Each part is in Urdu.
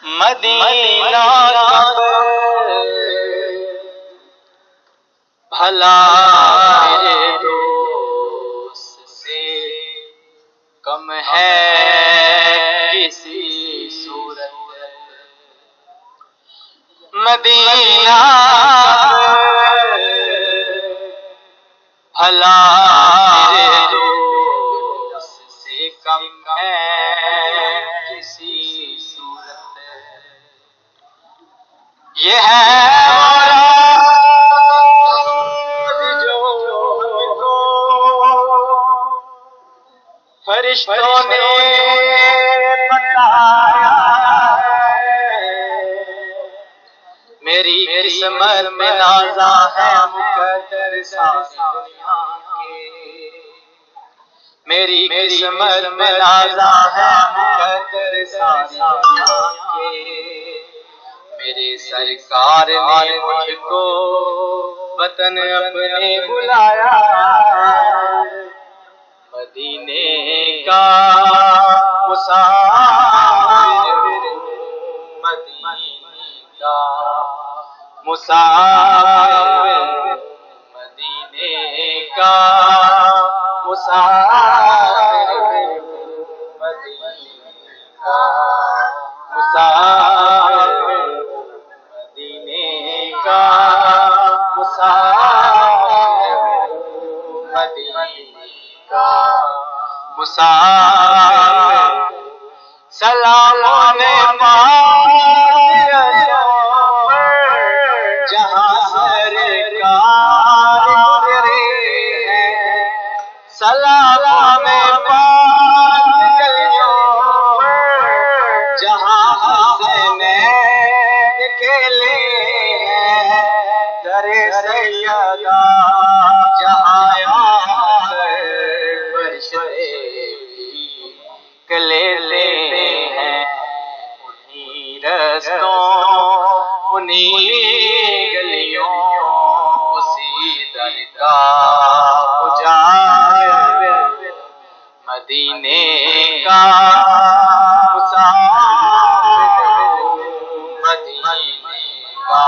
مدینہ کب بھلا میرے دوست سے کم ہے کسی صورت، مدینہ بھلا میرے دوست سے کم ہے کسی صورت، یہ ہے فرشتوں نے بتایا ہے، میری قسمت میں نازا ہے مقدر ساری دنیا کے، میری قسمت میں نازا ہے مقدر ساری دنیا کے، میرے سرکار نے مجھ کو وطن اپنے بلایا، مدینے کا مسافر، مدینے کا مسافر، مدینے کا مسافر، مدینے کا مسافر، مدینے کا مسافر، مدینے کا مسافر، سلاموں نے جہاں سرکار گزرے ہیں، سلاموں نے جہاں حسنین کھیلے ہیں، در سیدہ جہاں لیتے ہیں، انہی رستوں انہی گلیوں اسی در کا اجاگر، مدینے کا مسافر، مدینے کا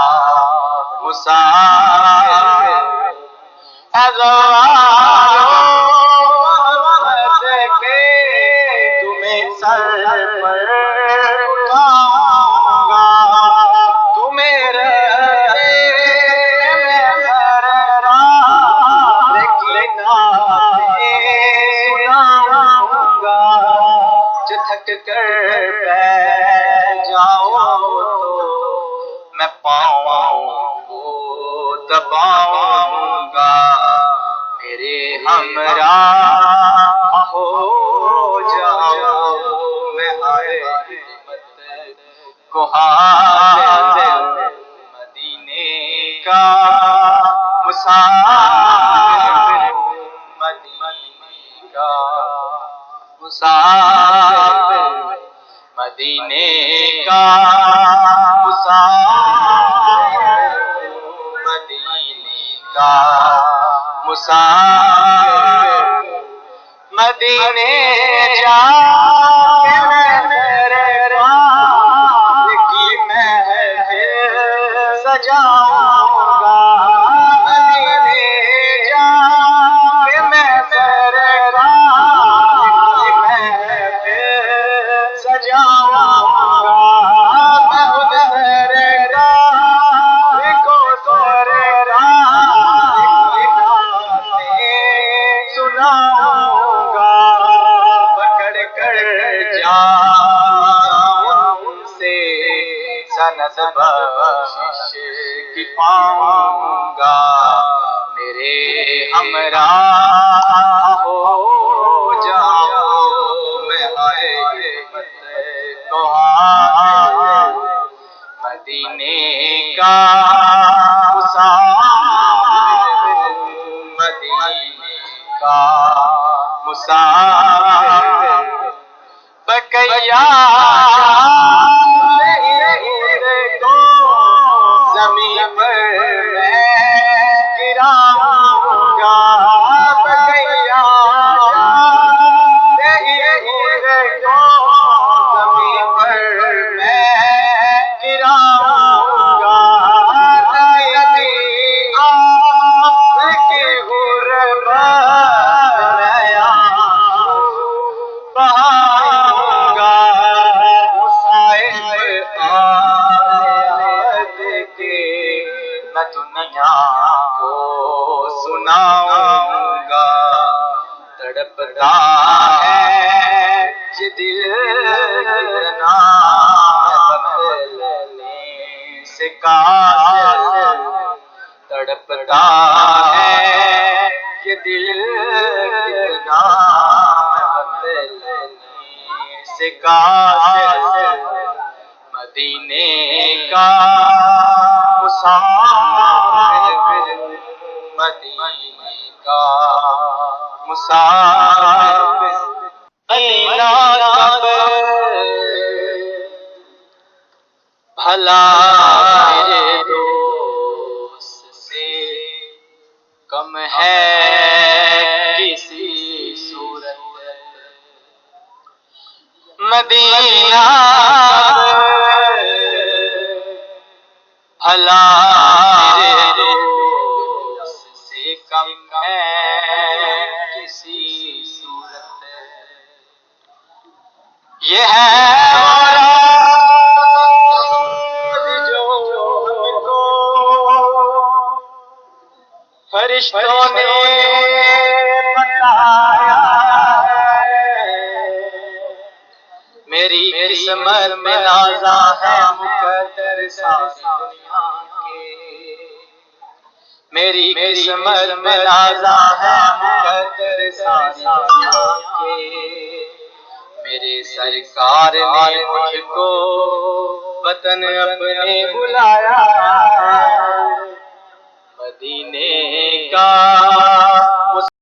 مسافر، سر پر اٹھاؤں گا، تمہیں رہے میں سر راہ لیکن سناؤں گا، جو تھک کر بیٹھ جاؤ تو میں پاؤں کو دباؤں گا، میرے ہمراہ ہو جاؤ، میں ہر خدمت کو حاضر، مدینے کا مسافر، مدینے کا مسافر، مدینے کا مسافر، مدینے کا مسافر، مدینے جا کے میں میرے راہ کی محفل سجاؤں گا، مدینے جا کے میں میرے راہ کی محفل سجاؤں گا، میں ادھر راہ کو سر راہ سناؤں گا، پکڑ کر جان سے سند بخشش کی پاؤں گا، میرے ہمراہ ہو جاؤ، میں ہر خدمت کو حاضر، مدینے کا مسافر، مدینے کا مسافر، بقیہ زمین پر میں گراؤں گا، بقیہ سناؤں گا، تڑپتا ہے یہ دل کتنا بدلنے سے قاصر، تڑپتا ہے یہ دل کتنا بدلنے سے قاصر، مدینے کا مسافر، مدینے کا مسافر، مدینہ کب بھلا میرے دوست سے کم ہے کسی صورت، مدینہ بھلا میرے دوست سے کم ہے کسی صورت، یہ ہے جو ہم کو فرشتوں نے بتایا ہے، میری قسمت میں نازا ہے مقدر ساری دنیا کے، میری قسمت میں نازا ہے مقدر ساری دنیا کے، میرے سرکار نے مجھ کو وطن اپنے بلایا، مدینے کا